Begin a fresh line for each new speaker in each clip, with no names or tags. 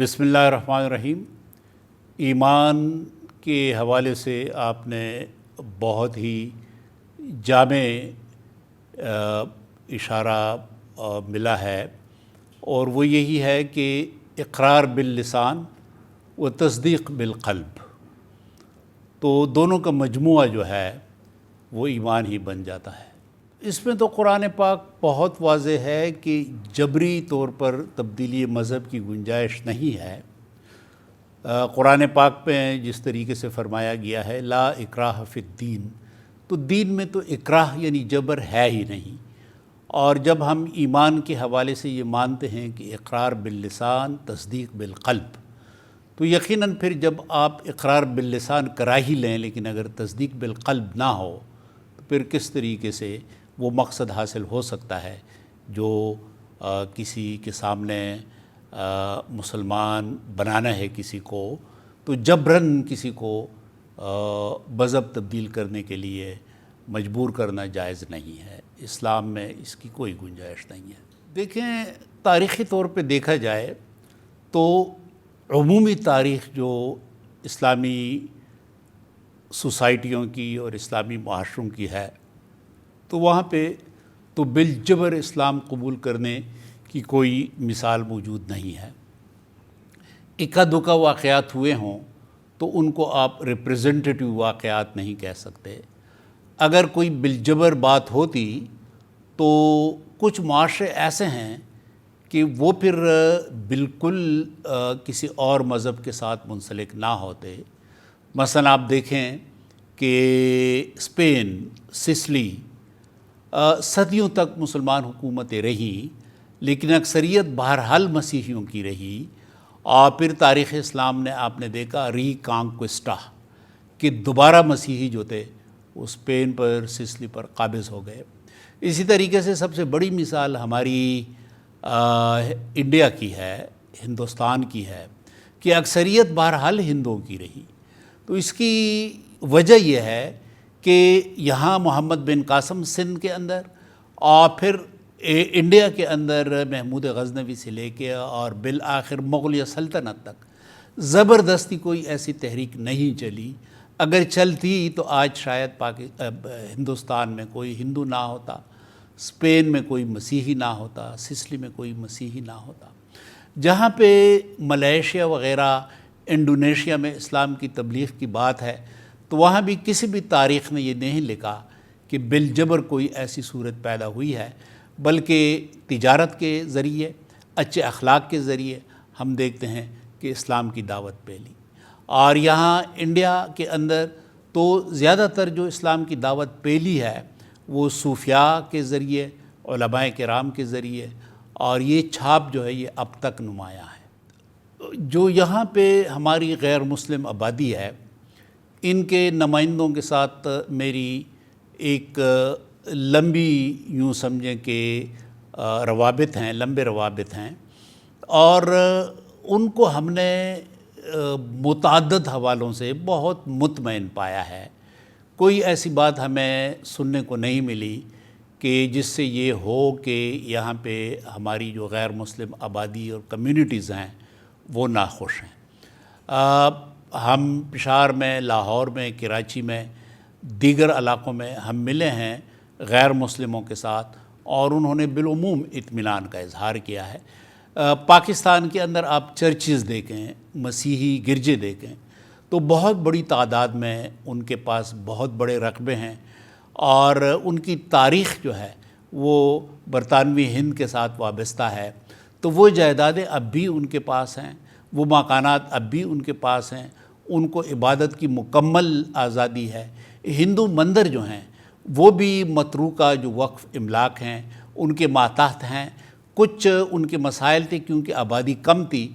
बिस्मिल्लाहिर्रहमानिर्रहीम। ईमान के हवाले से आपने बहुत ही जामे इशारा मिला है और वो यही है कि इक़रार बिल लिसान व तस्दीक़ बिल क़ल्ब, तो दोनों का मजमुआ जो है वो ईमान ही बन जाता है। इसमें तो कुरान पाक बहुत वाज़ेह है कि जबरी तौर पर तब्दीली मज़हब की गुंजाइश नहीं है। कुरान पाक में जिस तरीके से फ़रमाया गया है ला इकराह फ़िद्दीन, तो दीन में तो इकराह यानी जबर है ही नहीं। और जब हम ईमान के हवाले से ये मानते हैं कि इक़रार बिल लिसान तस्दीक़ बिल क़ल्ब, तो यकीनन फिर जब आप इक़रार बिल लिसान करा ही लें लेकिन अगर तस्दीक़ बिल क़ल्ब ना हो तो फिर किस तरीके से वो मकसद हासिल हो सकता है जो किसी के सामने मुसलमान बनाना है किसी को, तो जबरन किसी को मज़हब तब्दील करने के लिए मजबूर करना जायज़ नहीं है। इस्लाम में इसकी कोई गुंजाइश नहीं है। देखें, तारीख़ी तौर पे देखा जाए तो उमूमी तारीख़ जो इस्लामी सोसाइटियों की और इस्लामी माशरों की है, तो वहाँ पे तो बिलजबर इस्लाम कबूल करने की कोई मिसाल मौजूद नहीं है। इक्का दुक्का वाक़यात हुए हों तो उनको आप रिप्रेजेंटेटिव वाक़यात नहीं कह सकते। अगर कोई बिलजबर बात होती तो कुछ माशरे ऐसे हैं कि वो फिर बिल्कुल किसी और मज़हब के साथ मुंसलिक ना होते। मसलन आप देखें कि स्पेन, सिसिली सदियों तक मुसलमान हुकूमतें रहीं लेकिन अक्सरियत बहरहाल मसीहियों की रही। और फिर तारीख़ इस्लाम ने आपने देखा रीकॉन्क्विस्टा कि दोबारा मसीही जो थे वो स्पेन पर, सिसिली पर काबिज़ हो गए। इसी तरीके से सबसे बड़ी मिसाल हमारी इंडिया की है, हिंदुस्तान की है कि अक्सरियत बहरहाल हिंदुओं की रही। तो इसकी वजह यह है कि यहाँ मोहम्मद बिन कासिम सिंध के अंदर और फिर इंडिया के अंदर महमूद गज़नवी से लेके और बिल आखिर मुग़लिया सल्तनत तक ज़बरदस्ती कोई ऐसी तहरीक नहीं चली। अगर चलती तो आज शायद हिंदुस्तान में कोई हिंदू ना होता, स्पेन में कोई मसीही ना होता, सिसिली में कोई मसीही ना होता। जहाँ पे मलेशिया वग़ैरह, इंडोनेशिया में इस्लाम की तबलीग़ की बात है तो वहाँ भी किसी भी तारीख़ ने ये नहीं लिखा कि बिलजबर कोई ऐसी सूरत पैदा हुई है, बल्कि तिजारत के ज़रिए, अच्छे अखलाक के ज़रिए हम देखते हैं कि इस्लाम की दावत फैली। और यहाँ इंडिया के अंदर तो ज़्यादातर जो इस्लाम की दावत फैली है वो सूफिया के ज़रिए, उलमाए किराम के ज़रिए, और ये छाप जो है ये अब तक नुमायाँ है। जो यहाँ पे हमारी गैर मुस्लिम आबादी है, इनके नुमाइंदों के साथ मेरी एक लंबी यूँ समझें कि रवाबित हैं, लंबे रवाबित हैं, और उनको हमने मुतअद्दिद हवालों से बहुत मुतमईन पाया है। कोई ऐसी बात हमें सुनने को नहीं मिली कि जिससे ये हो कि यहाँ पे हमारी जो गैर मुस्लिम आबादी और कम्युनिटीज़ हैं वो नाखुश हैं। हम पेशावर में, लाहौर में, कराची में, दीगर इलाक़ों में हम मिले हैं गैर मुस्लिमों के साथ और उन्होंने बिलउमूम इत्मीनान का इजहार किया है। पाकिस्तान के अंदर आप चर्चेज़ देखें, मसीही गिरजे देखें तो बहुत बड़ी तादाद में उनके पास बहुत बड़े रकबे हैं और उनकी तारीख़ जो है वो बरतानवी हिंद के साथ वाबस्ता है। तो वो जायदादें अब भी उनके पास हैं, वो मकानात अब भी उनके पास हैं, उनको इबादत की मुकम्मल आज़ादी है। हिंदू मंदिर जो हैं वो भी मतरूका जो वक्फ़ इमलाक हैं उनके मातहत हैं। कुछ उनके मसाइल थे क्योंकि आबादी कम थी,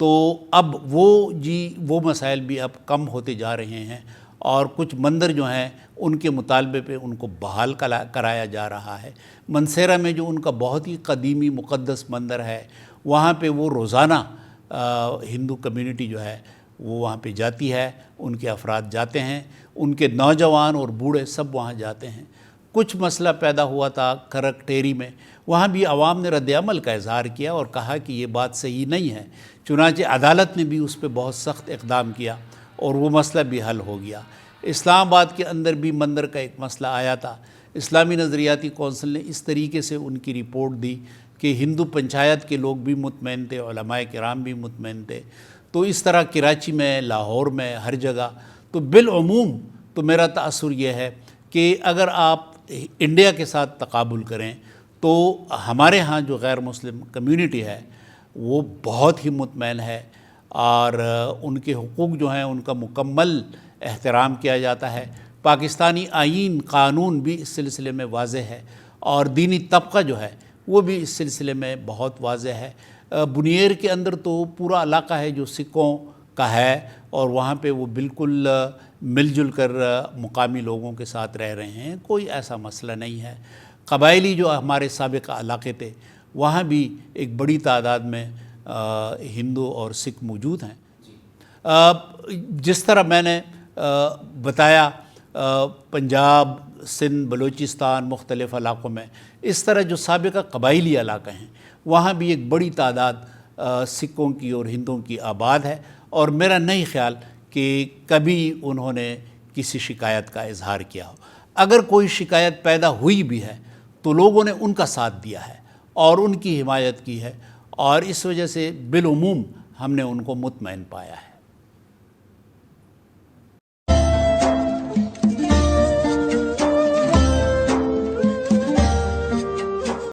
तो अब वो मसाइल भी अब कम होते जा रहे हैं और कुछ मंदिर जो हैं उनके मुतालबे पे उनको बहाल कराया जा रहा है। मनसेरा में जो उनका बहुत ही कदीमी मुक़द्दस मंदिर है, वहाँ पे वो रोज़ाना हिंदू कम्युनिटी जो है वो वहाँ पे जाती है, उनके अफराद जाते हैं, उनके नौजवान और बूढ़े सब वहाँ जाते हैं। کچھ مسئلہ پیدا ہوا تھا کھرک ٹیری میں، وہاں بھی عوام نے رد عمل کا اظہار کیا اور کہا کہ یہ بات صحیح نہیں ہے، چنانچہ عدالت نے بھی اس پہ بہت سخت اقدام کیا اور وہ مسئلہ بھی حل ہو گیا۔ اسلام آباد کے اندر بھی مندر کا ایک مسئلہ آیا تھا، اسلامی نظریاتی کونسل نے اس طریقے سے ان کی رپورٹ دی کہ ہندو پنچایت کے لوگ بھی مطمئن تھے، علماء کرام بھی مطمئن تھے۔ تو اس طرح کراچی میں، لاہور میں، ہر جگہ، تو بالعموم تو میرا تأثر یہ ہے کہ اگر آپ انڈیا کے ساتھ تقابل کریں تو ہمارے ہاں جو غیر مسلم کمیونٹی ہے وہ بہت ہی مطمئن ہے، اور ان کے حقوق جو ہیں ان کا مکمل احترام کیا جاتا ہے۔ پاکستانی آئین قانون بھی اس سلسلے میں واضح ہے، اور دینی طبقہ جو ہے وہ بھی اس سلسلے میں بہت واضح ہے۔ بنیر کے اندر تو پورا علاقہ ہے جو سکھوں کا ہے، اور وہاں پہ وہ بالکل مل جل کر مقامی لوگوں کے ساتھ رہ رہے ہیں، کوئی ایسا مسئلہ نہیں ہے۔ قبائلی جو ہمارے سابقہ علاقے تھے وہاں بھی ایک بڑی تعداد میں ہندو اور سکھ موجود ہیں۔ جس طرح میں نے بتایا پنجاب، سندھ، بلوچستان، مختلف علاقوں میں اس طرح جو سابقہ قبائلی علاقے ہیں وہاں بھی ایک بڑی تعداد سکھوں کی اور ہندوؤں کی آباد ہے، اور میرا نہیں خیال کہ کبھی انہوں نے کسی شکایت کا اظہار کیا ہو۔ اگر کوئی شکایت پیدا ہوئی بھی ہے تو لوگوں نے ان کا ساتھ دیا ہے اور ان کی حمایت کی ہے، اور اس وجہ سے بالعموم ہم نے ان کو مطمئن پایا ہے۔